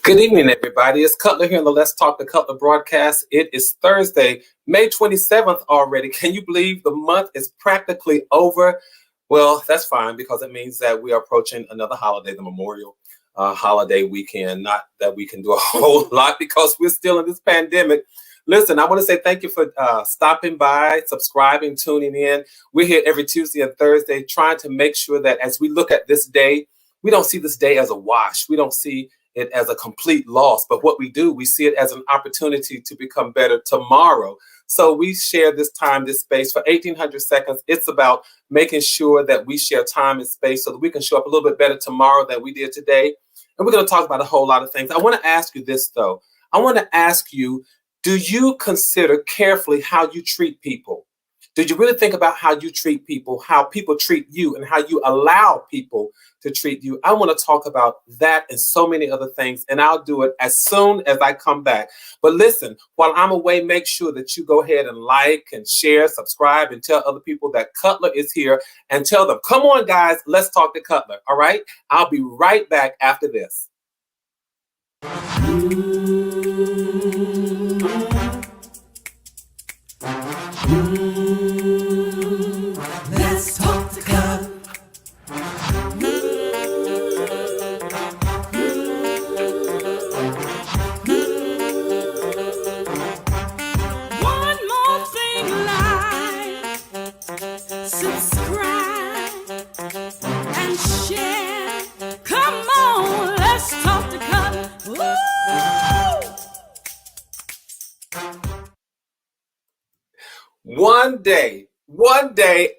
Good evening, everybody. It's Cutler here on the Let's Talk the Cutler broadcast. It is Thursday, May 27th already. Can you believe the month is practically over? Well, that's fine because it means that we are approaching another holiday, the Memorial holiday weekend. Not that we can do a whole lot because we're still in this pandemic. Listen, I want to say thank you for stopping by, subscribing, tuning in. We're here every Tuesday and Thursday trying to make sure that as we look at this day, we don't see this day as a wash. We don't see it as a complete loss, but what we do, we see it as an opportunity to become better tomorrow. So we share this time, this space for 1,800 seconds. It's about making sure that we share time and space so that we can show up a little bit better tomorrow than we did today. And we're going to talk about a whole lot of things. I want to ask you this, though. I want to ask you, do you consider carefully how you treat people? Did you really think about how you treat people, how people treat you, and how you allow people to treat you? I want to talk about that and so many other things, and I'll do it as soon as I come back. But listen, while I'm away, make sure that you go ahead and like and share, subscribe, and tell other people that Cutler is here, and tell them, come on, guys, let's talk to Cutler, all right? I'll be right back after this. Let's talk to God. One more thing, like, subscribe and share. Come on, let's talk to God. Woo! One day,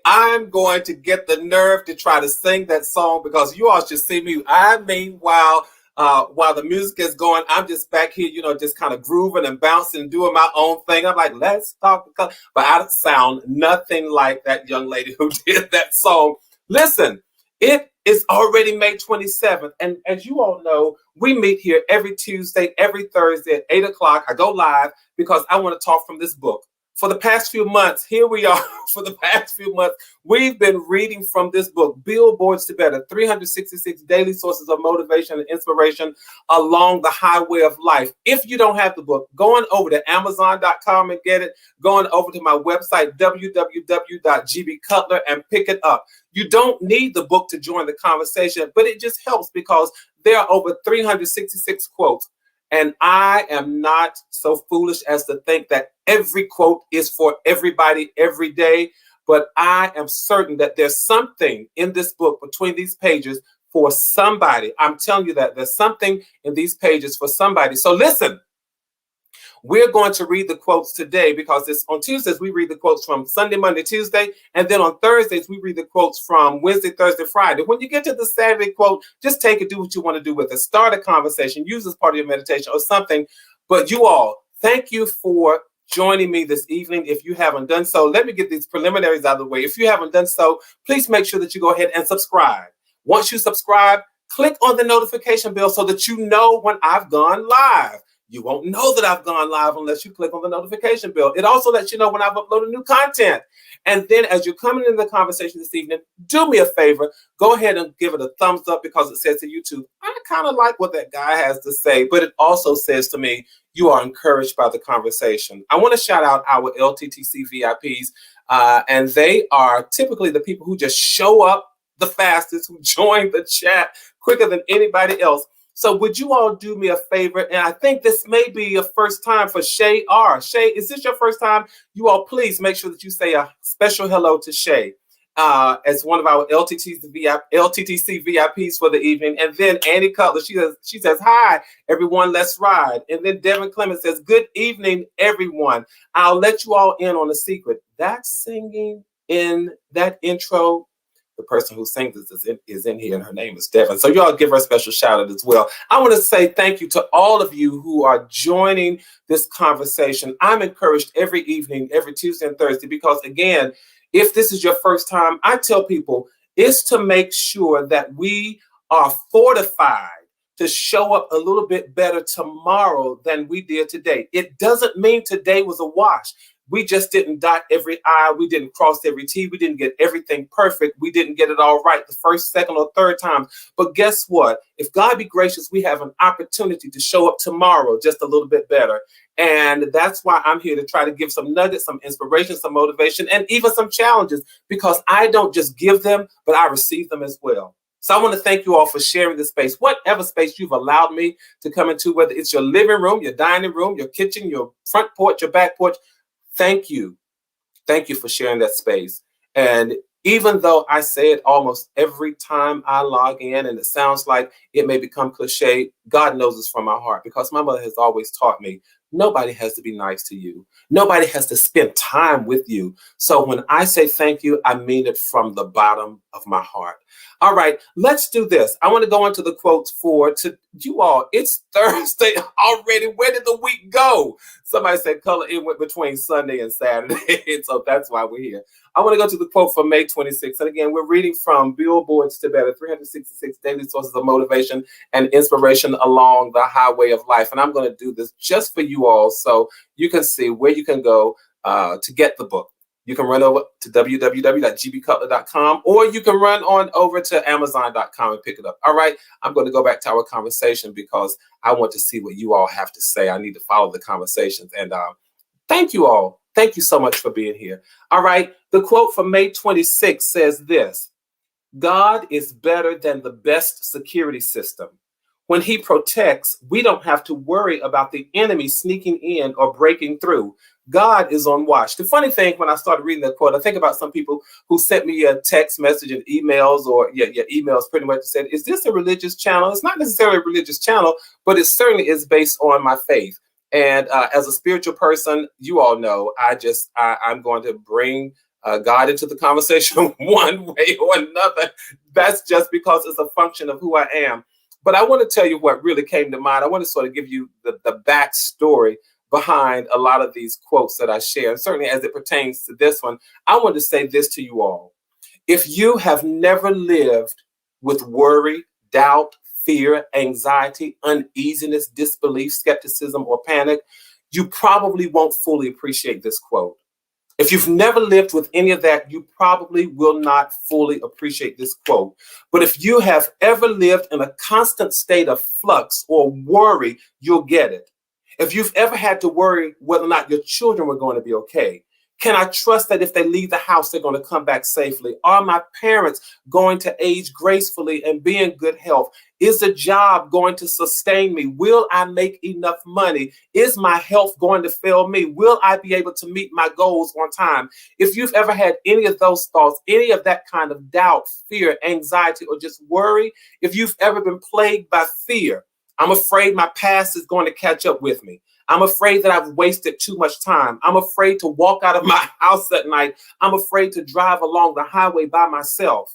I'm going to get the nerve to try to sing that song because you all should see me. I mean, while the music is going, I'm just back here, just kind of grooving and bouncing and doing my own thing. I'm like, let's talk. But I sound nothing like that young lady who did that song. Listen, it is already May 27th. And as you all know, we meet here every Tuesday, every Thursday at 8 o'clock. I go live because I want to talk from this book. For the past few months, here we are. For the past few months, we've been reading from this book, Billboards to Better, 366 daily sources of motivation and inspiration along the highway of life. If you don't have the book, go on over to Amazon.com and get it. Go on over to my website, www.gbcutler, and pick it up. You don't need the book to join the conversation, but it just helps because there are over 366 quotes. And I am not so foolish as to think that every quote is for everybody every day, but I am certain that there's something in this book between these pages for somebody. I'm telling you that there's something in these pages for somebody. So listen, we're going to read the quotes today because on Tuesdays, we read the quotes from Sunday, Monday, Tuesday. And then on Thursdays, we read the quotes from Wednesday, Thursday, Friday. When you get to the Saturday quote, just take it, do what you want to do with it. Start a conversation, use this part of your meditation or something. But you all, thank you for joining me this evening. If you haven't done so, let me get these preliminaries out of the way. If you haven't done so, please make sure that you go ahead and subscribe. Once you subscribe, click on the notification bell so that you know when I've gone live. You won't know that I've gone live unless you click on the notification bell. It also lets you know when I've uploaded new content. And then as you're coming into the conversation this evening, do me a favor, go ahead and give it a thumbs up because it says to YouTube, I kind of like what that guy has to say, but it also says to me, you are encouraged by the conversation. I want to shout out our LTTC VIPs, and they are typically the people who just show up the fastest, who join the chat quicker than anybody else. So would you all do me a favor? And I think this may be a first time for Shay R. Shay, is this your first time? You all please make sure that you say a special hello to Shay as one of our LTTC VIPs for the evening. And then Annie Cutler, she says, hi, everyone, let's ride. And then Devin Clemens says, good evening, everyone. I'll let you all in on a secret. That singing in that intro, the person who sings this is in here, and her name is Devin. So y'all give her a special shout out as well. I want to say thank you to all of you who are joining this conversation. I'm encouraged every evening, every Tuesday and Thursday, because again, if this is your first time, I tell people it's to make sure that we are fortified to show up a little bit better tomorrow than we did today. It doesn't mean today was a wash. We just didn't dot every I. We didn't cross every T. We didn't get everything perfect. We didn't get it all right the first, second, or third time. But guess what? If God be gracious, we have an opportunity to show up tomorrow just a little bit better. And that's why I'm here to try to give some nuggets, some inspiration, some motivation, and even some challenges, because I don't just give them, but I receive them as well. So I want to thank you all for sharing this space, whatever space you've allowed me to come into, whether it's your living room, your dining room, your kitchen, your front porch, your back porch. Thank you. Thank you for sharing that space. And even though I say it almost every time I log in, and it sounds like it may become cliche, God knows it's from my heart, because my mother has always taught me nobody has to be nice to you. Nobody has to spend time with you. So when I say thank you, I mean it from the bottom of my heart. All right, let's do this. I want to go into the quotes to you all. It's Thursday already. Where did the week go? Somebody said color it went between Sunday and Saturday. So that's why we're here. I want to go to the quote from May 26th. And again, we're reading from Billboard's to Better, 366 daily sources of motivation and inspiration along the highway of life. And I'm going to do this just for you all so you can see where you can go to get the book. You can run over to www.gbcutler.com, or you can run on over to amazon.com and pick it up. All right, I'm going to go back to our conversation because I want to see what you all have to say. I need to follow the conversations. And thank you all. Thank you so much for being here. All right, the quote from May 26th says this: God is better than the best security system. When he protects, we don't have to worry about the enemy sneaking in or breaking through. God is on watch. The funny thing, when I started reading that quote, I think about some people who sent me a text message and emails, or emails pretty much said, is this a religious channel? It's not necessarily a religious channel, but it certainly is based on my faith. And as a spiritual person, you all know, I'm going to bring God into the conversation one way or another. That's just because it's a function of who I am. But I want to tell you what really came to mind. I want to sort of give you the backstory behind a lot of these quotes that I share. And certainly as it pertains to this one, I want to say this to you all. If you have never lived with worry, doubt, fear, anxiety, uneasiness, disbelief, skepticism, or panic, you probably won't fully appreciate this quote. If you've never lived with any of that, you probably will not fully appreciate this quote. But if you have ever lived in a constant state of flux or worry, you'll get it. If you've ever had to worry whether or not your children were going to be okay, can I trust that if they leave the house, they're going to come back safely? Are my parents going to age gracefully and be in good health? Is the job going to sustain me? Will I make enough money? Is my health going to fail me? Will I be able to meet my goals on time? If you've ever had any of those thoughts, any of that kind of doubt, fear, anxiety, or just worry, if you've ever been plagued by fear, I'm afraid my past is going to catch up with me. I'm afraid that I've wasted too much time. I'm afraid to walk out of my house at night. I'm afraid to drive along the highway by myself.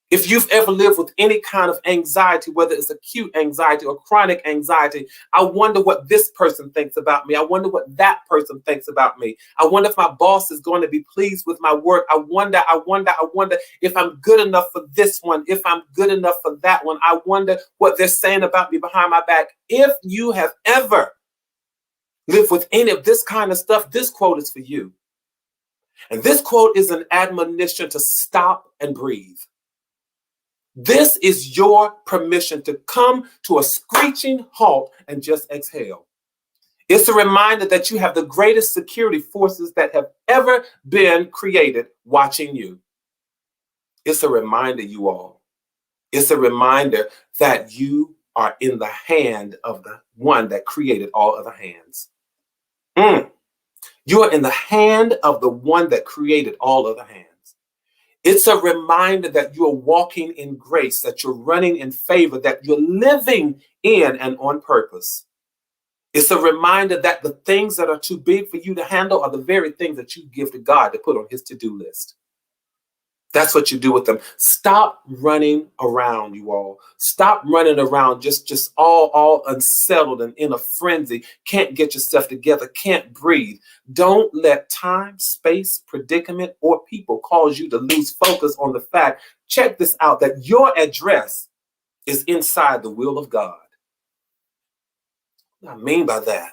If you've ever lived with any kind of anxiety, whether it's acute anxiety or chronic anxiety, I wonder what this person thinks about me. I wonder what that person thinks about me. I wonder if my boss is going to be pleased with my work. I wonder if I'm good enough for this one, if I'm good enough for that one. I wonder what they're saying about me behind my back. If you have ever lived with any of this kind of stuff, this quote is for you. And this quote is an admonition to stop and breathe. This is your permission to come to a screeching halt and just exhale. It's a reminder that you have the greatest security forces that have ever been created watching you. It's a reminder, you all. It's a reminder that you are in the hand of the one that created all other hands. You are in the hand of the one that created all other hands. It's a reminder that you're walking in grace, that you're running in favor, that you're living in and on purpose. It's a reminder that the things that are too big for you to handle are the very things that you give to God to put on his to-do list. That's what you do with them. Stop running around, you all. Stop running around just all unsettled and in a frenzy. Can't get yourself together, can't breathe. Don't let time, space, predicament, or people cause you to lose focus on the fact, check this out, that your address is inside the will of God. What do I mean by that?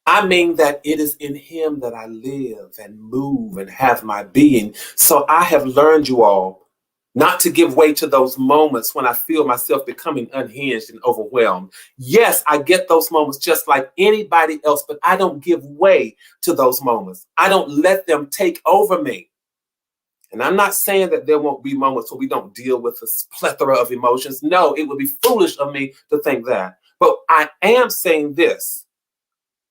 I mean that it is in him that I live and move and have my being. So I have learned, you all, not to give way to those moments when I feel myself becoming unhinged and overwhelmed. Yes, I get those moments just like anybody else, but I don't give way to those moments. I don't let them take over me. And I'm not saying that there won't be moments where we don't deal with a plethora of emotions. No, it would be foolish of me to think that. But I am saying this.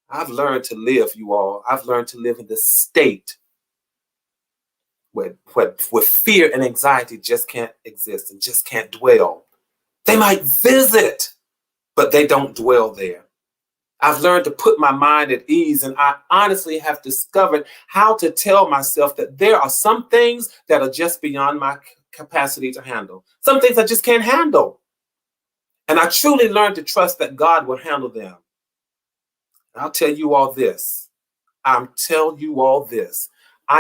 I've learned to live, you all. I've learned to live in this state where fear and anxiety just can't exist and just can't dwell. They might visit, but they don't dwell there. I've learned to put my mind at ease, and I honestly have discovered how to tell myself that there are some things that are just beyond my capacity to handle. Some things I just can't handle. And I truly learned to trust that God will handle them. I'll tell you all this. I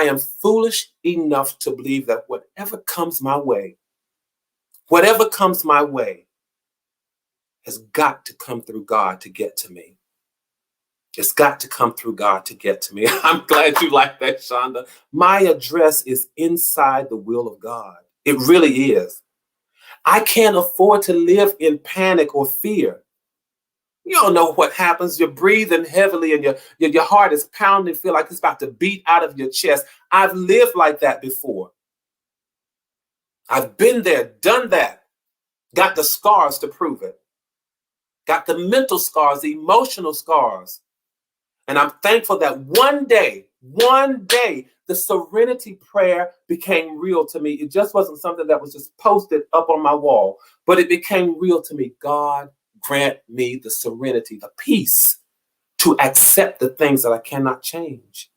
am foolish enough to believe that whatever comes my way has got to come through God to get to me. It's got to come through God to get to me. I'm glad you like that, Shonda. My address is inside the will of God. It really is. I can't afford to live in panic or fear. You don't know what happens. You're breathing heavily and your heart is pounding, feel like it's about to beat out of your chest. I've lived like that before. I've been there, done that, got the scars to prove it, got the mental scars, the emotional scars. And I'm thankful that one day, the serenity prayer became real to me. It just wasn't something that was just posted up on my wall, but it became real to me. God, grant me the serenity, the peace to accept the things that I cannot change,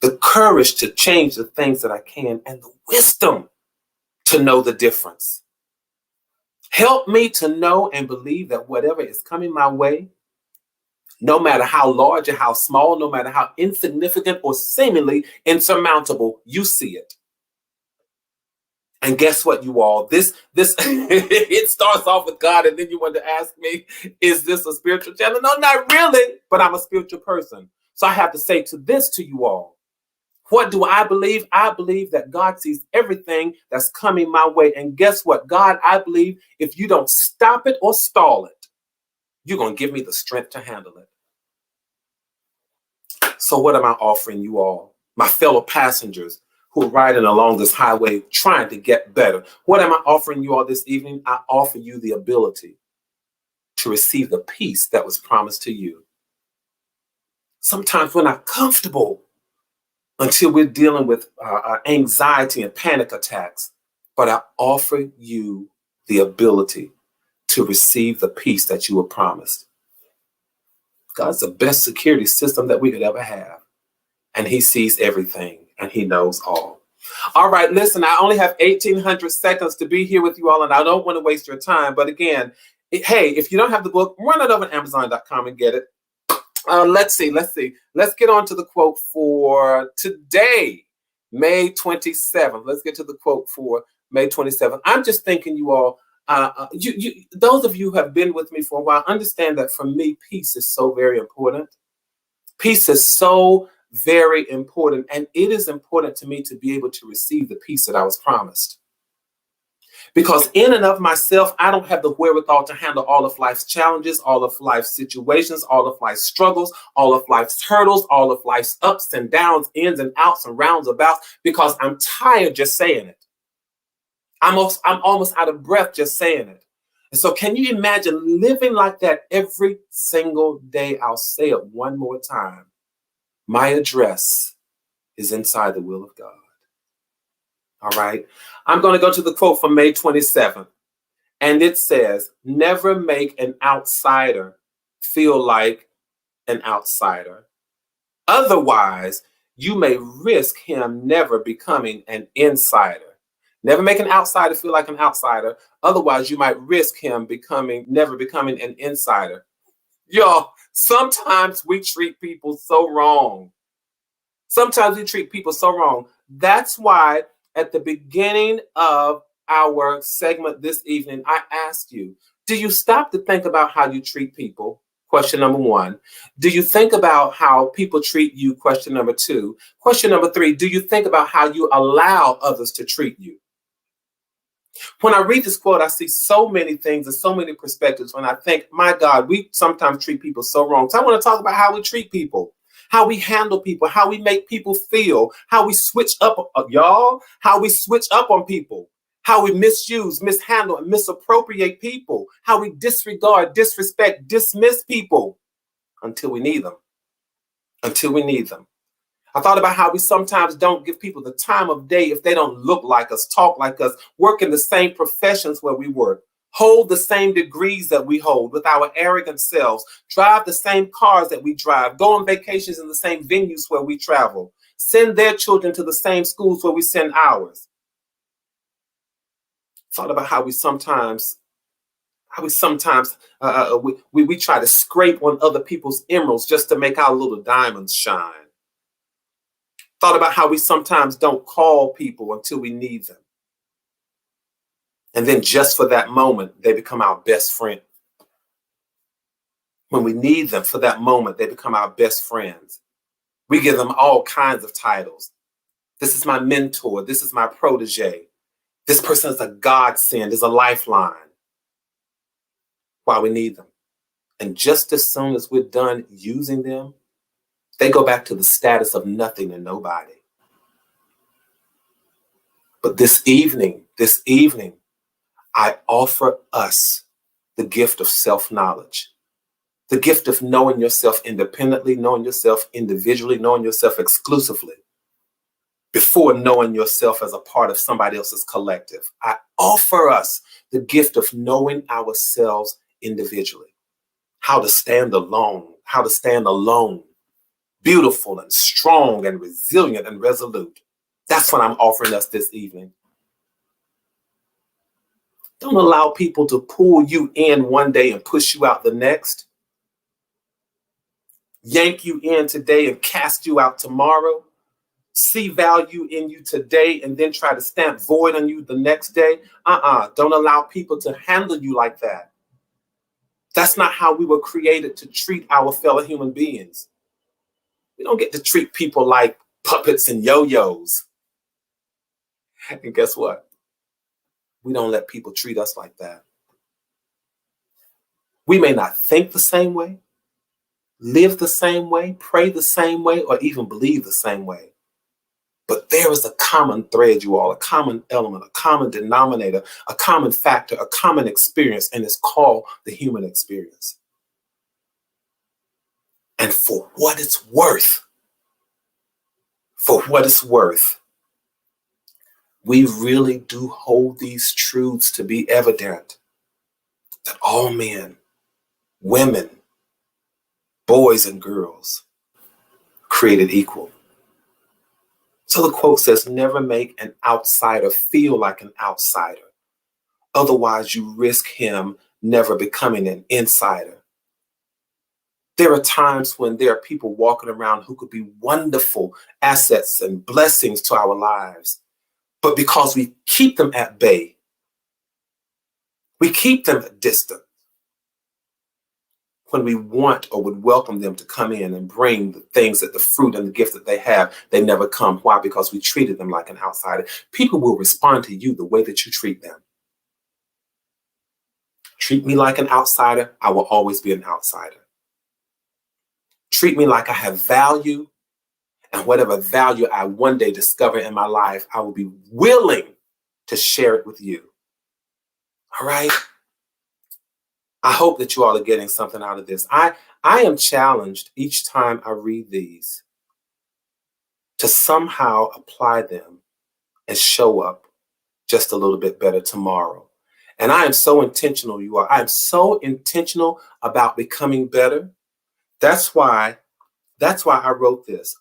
the courage to change the things that I can, and the wisdom to know the difference. Help me to know and believe that whatever is coming my way, no matter how large or how small, no matter how insignificant or seemingly insurmountable, you see it. And guess what, you all? This it starts off with God, and then you want to ask me, is this a spiritual channel? No, not really, but I'm a spiritual person. So I have to say to you all, what do I believe? I believe that God sees everything that's coming my way. And guess what? God, I believe if you don't stop it or stall it, you're going to give me the strength to handle it. So what am I offering you all, my fellow passengers who are riding along this highway trying to get better? What am I offering you all this evening? I offer you the ability to receive the peace that was promised to you. Sometimes we're not comfortable until we're dealing with anxiety and panic attacks, but I offer you the ability to receive the peace that you were promised. God's the best security system that we could ever have. And he sees everything and he knows all. All right, listen, I only have 1,800 seconds to be here with you all, and I don't want to waste your time. But again, hey, if you don't have the book, run it over to Amazon.com and get it. Let's see. Let's get on to the quote for today, May 27th. Let's get to the quote for May 27th. I'm just thinking, you all, those of you who have been with me for a while, understand that for me, peace is so very important. Peace is so very important. And it is important to me to be able to receive the peace that I was promised. Because in and of myself, I don't have the wherewithal to handle all of life's challenges, all of life's situations, all of life's struggles, all of life's hurdles, all of life's ups and downs, ins and outs and roundabouts, because I'm tired just saying it. I'm almost out of breath just saying it. And so can you imagine living like that every single day? I'll say it one more time. My address is inside the will of God. All right. I'm going to go to the quote from May 27th. And it says, never make an outsider feel like an outsider. Otherwise, you may risk him never becoming an insider. Never make an outsider feel like an outsider. Otherwise, you might risk him never becoming an insider. Y'all, sometimes we treat people so wrong. That's why at the beginning of our segment this evening, I asked you, do you stop to think about how you treat people? ? Question number one. Do you think about how people treat you? Question number two. Question number three. Do you think about how you allow others to treat you? When I read this quote, I see so many things and so many perspectives. When I think, my God, we sometimes treat people so wrong. So I want to talk about how we treat people, how we handle people, how we make people feel, how we switch up, y'all, how we switch up on people, how we misuse, mishandle, and misappropriate people, how we disregard, disrespect, dismiss people until we need them, until we need them. I thought about how we sometimes don't give people the time of day if they don't look like us, talk like us, work in the same professions where we work, hold the same degrees that we hold with our arrogant selves, drive the same cars that we drive, go on vacations in the same venues where we travel, send their children to the same schools where we send ours. Thought about how we sometimes we try to scrape on other people's emeralds just to make our little diamonds shine. Thought about how we sometimes don't call people until we need them. And then just for that moment, they become our best friend. When we need them for that moment, they become our best friends. We give them all kinds of titles. This is my mentor. This is my protege. This person is a godsend, is a lifeline. While we need them. And just as soon as we're done using them, they go back to the status of nothing and nobody. But this evening, I offer us the gift of self-knowledge, the gift of knowing yourself independently, knowing yourself individually, knowing yourself exclusively, before knowing yourself as a part of somebody else's collective. I offer us the gift of knowing ourselves individually, how to stand alone, beautiful and strong and resilient and resolute. That's what I'm offering us this evening. Don't allow people to pull you in one day and push you out the next. Yank you in today and cast you out tomorrow. See value in you today and then try to stamp void on you the next day. Don't allow people to handle you like that. That's not how we were created to treat our fellow human beings. We don't get to treat people like puppets and yo-yos. And guess what? We don't let people treat us like that. We may not think the same way, live the same way, pray the same way, or even believe the same way. But there is a common thread, you all, a common element, a common denominator, a common factor, a common experience, and it's called the human experience. And for what it's worth, we really do hold these truths to be evident that all men, women, boys and girls created equal. So the quote says, never make an outsider feel like an outsider. Otherwise, you risk him never becoming an insider. There are times when there are people walking around who could be wonderful assets and blessings to our lives. But because we keep them at bay, we keep them at distance, when we want or would welcome them to come in and bring the things that the fruit and the gift that they have, they never come. Why? Because we treated them like an outsider. People will respond to you the way that you treat them. Treat me like an outsider, I will always be an outsider. Treat me like I have value, and whatever value I one day discover in my life, I will be willing to share it with you. All right? I hope that you all are getting something out of this. I am challenged each time I read these to somehow apply them and show up just a little bit better tomorrow. And I am so intentional, you are. I am so intentional about becoming better. That's why I wrote this.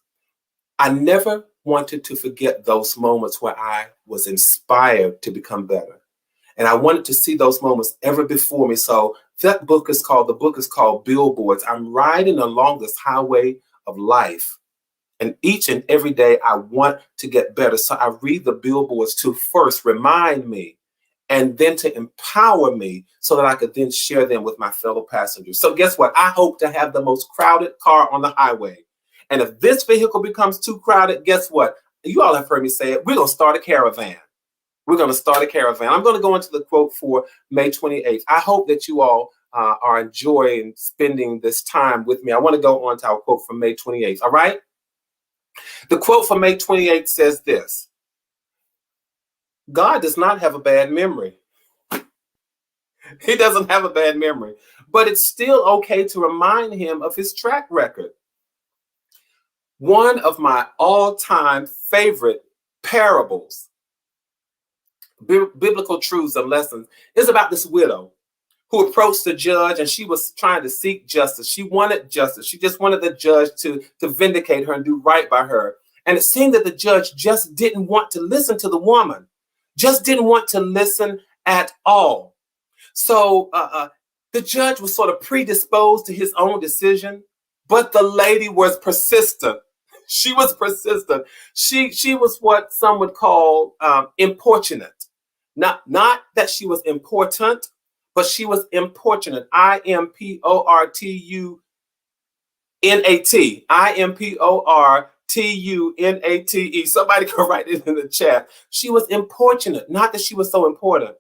I never wanted to forget those moments where I was inspired to become better. And I wanted to see those moments ever before me. So the book is called Billboards. I'm riding along this highway of life. And each and every day I want to get better. So I read the billboards to first remind me and then to empower me so that I could then share them with my fellow passengers. So guess what? I hope to have the most crowded car on the highway. And if this vehicle becomes too crowded, guess what? You all have heard me say it. We're going to start a caravan. We're going to start a caravan. I'm going to go into the quote for May 28th. I hope that you all are enjoying spending this time with me. I want to go on to our quote from May 28th. All right? The quote from May 28th says this: God does not have a bad memory. He doesn't have a bad memory, but it's still okay to remind him of his track record. One of my all-time favorite parables, biblical truths and lessons, is about this widow who approached the judge, and she was trying to seek justice. She wanted justice. She just wanted the judge to vindicate her and do right by her. And it seemed that the judge just didn't want to listen to the woman, just didn't want to listen at all. So the judge was sort of predisposed to his own decision, but the lady was persistent. She was persistent. She was what some would call importunate. Not that she was important, but she was importunate. Importunate. Importunate. Somebody can write it in the chat. She was importunate, not that she was so important.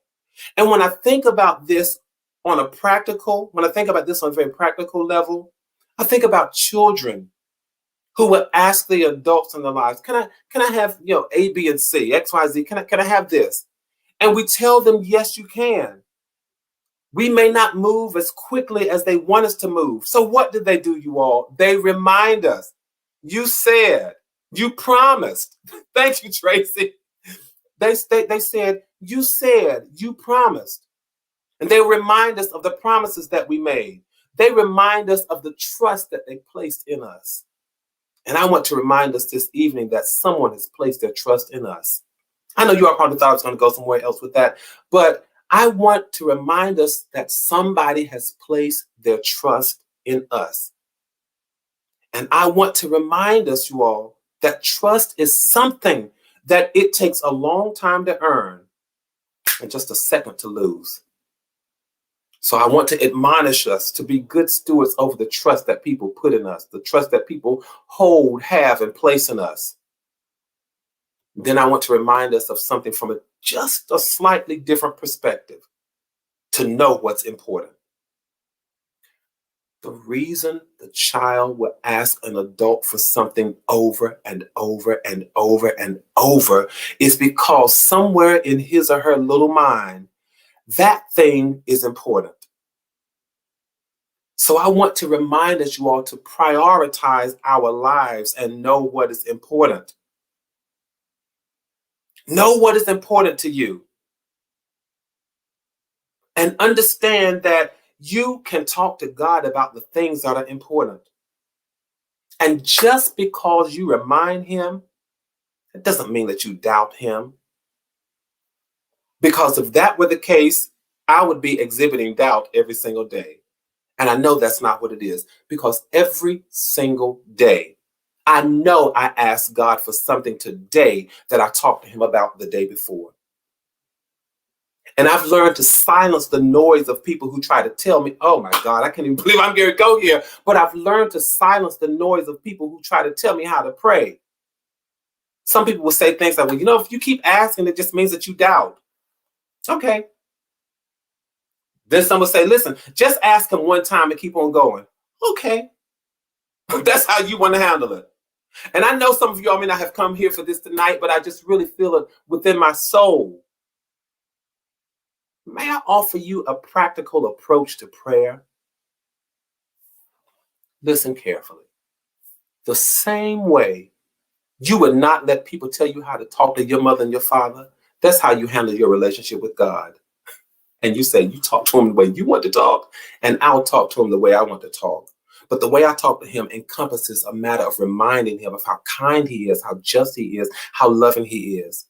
And when I think about this on a very practical level, I think about children who would ask the adults in their lives, can I have, A, B, and C, X, Y, Z, can I have this? And we tell them, yes, you can. We may not move as quickly as they want us to move. So what did they do, you all? They remind us, you said, you promised. Thank you, Tracy. They said, you said, you promised. And they remind us of the promises that we made. They remind us of the trust that they placed in us. And I want to remind us this evening that someone has placed their trust in us. I know you all probably thought I was going to go somewhere else with that, but I want to remind us that somebody has placed their trust in us. And I want to remind us, you all, that trust is something that it takes a long time to earn and just a second to lose. So I want to admonish us to be good stewards over the trust that people put in us, the trust that people hold, have, and place in us. Then I want to remind us of something from just a slightly different perspective to know what's important. The reason the child will ask an adult for something over and over and over and over is because somewhere in his or her little mind, that thing is important. So I want to remind us, you all, to prioritize our lives and know what is important. Know what is important to you. And understand that you can talk to God about the things that are important. And just because you remind him, it doesn't mean that you doubt him. Because if that were the case, I would be exhibiting doubt every single day. And I know that's not what it is, because every single day, I know I ask God for something today that I talked to him about the day before. And I've learned to silence the noise of people who try to tell me, oh my God, I can't even believe I'm going to go here. But I've learned to silence the noise of people who try to tell me how to pray. Some people will say things like, well, if you keep asking, it just means that you doubt. Okay. Then some will say, listen, just ask him one time and keep on going. Okay. That's how you want to handle it. And I know some of y'all may not have come here for this tonight, but I just really feel it within my soul. May I offer you a practical approach to prayer? Listen carefully. The same way you would not let people tell you how to talk to your mother and your father, that's how you handle your relationship with God. And you say, you talk to him the way you want to talk, and I'll talk to him the way I want to talk. But the way I talk to him encompasses a matter of reminding him of how kind he is, how just he is, how loving he is.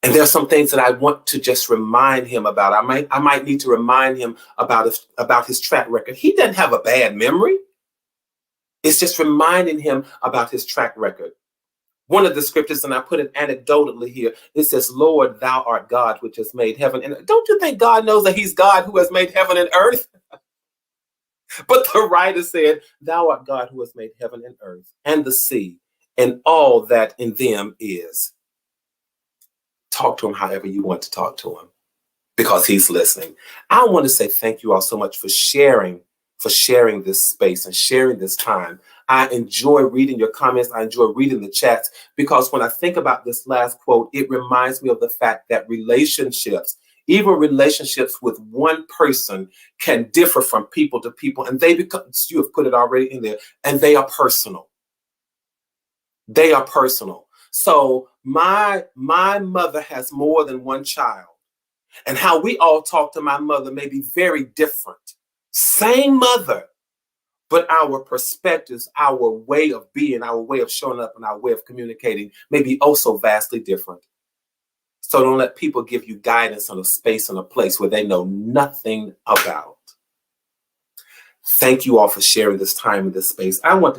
And there are some things that I want to just remind him about. I might need to remind him about his track record. He doesn't have a bad memory. It's just reminding him about his track record. One of the scriptures, and I put it anecdotally here, it says, Lord, thou art God, which has made heaven. And don't you think God knows that he's God who has made heaven and earth? But the writer said, thou art God who has made heaven and earth and the sea and all that in them is. Talk to him however you want to talk to him, because he's listening. I want to say thank you all so much for sharing this space and sharing this time. I enjoy reading your comments. I enjoy reading the chats, because when I think about this last quote, it reminds me of the fact that relationships, even relationships with one person, can differ from people to people, and they become, you have put it already in there, and they are personal. They are personal. So my mother has more than one child, and how we all talk to my mother may be very different. Same mother, but our perspectives, our way of being, our way of showing up, and our way of communicating may be also vastly different. So don't let people give you guidance on a space and a place where they know nothing about. Thank you all for sharing this time in this space. I do want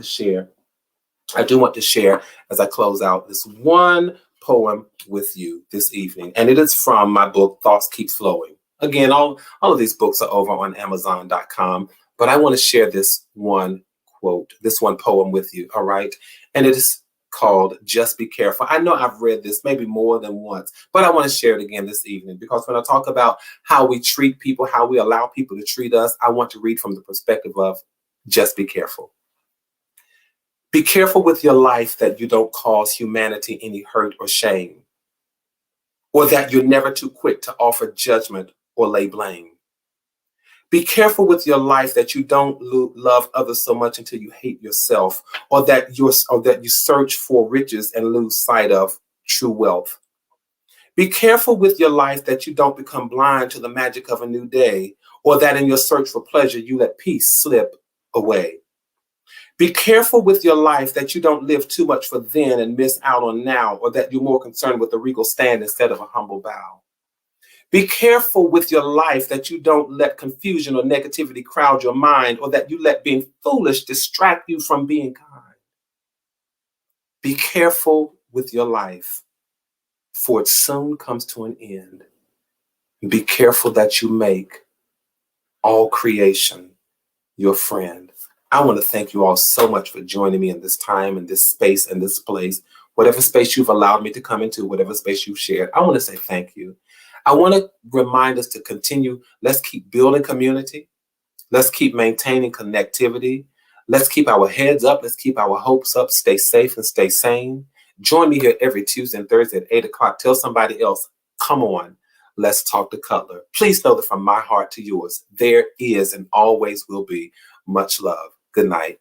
to share as I close out this one poem with you this evening. And it is from my book, Thoughts Keep Flowing. Again, all of these books are over on Amazon.com, but I want to share this one quote, this one poem with you, all right? And it is called Just Be Careful. I know I've read this maybe more than once, but I want to share it again this evening, because when I talk about how we treat people, how we allow people to treat us, I want to read from the perspective of just be careful. Be careful with your life that you don't cause humanity any hurt or shame, or that you're never too quick to offer judgment or lay blame. Be careful with your life that you don't love others so much until you hate yourself, or that you search for riches and lose sight of true wealth. Be careful with your life that you don't become blind to the magic of a new day, or that in your search for pleasure you let peace slip away. Be careful with your life that you don't live too much for then and miss out on now, or that you're more concerned with a regal stand instead of a humble bow. Be careful with your life that you don't let confusion or negativity crowd your mind, or that you let being foolish distract you from being kind. Be careful with your life, for it soon comes to an end. Be careful that you make all creation your friend. I want to thank you all so much for joining me in this time, in this space, in this place, whatever space you've allowed me to come into, whatever space you've shared. I want to say thank you. I want to remind us to continue. Let's keep building community. Let's keep maintaining connectivity. Let's keep our heads up. Let's keep our hopes up. Stay safe and stay sane. Join me here every Tuesday and Thursday at 8 o'clock. Tell somebody else, come on, let's talk to Cutler. Please know that from my heart to yours, there is and always will be much love. Good night.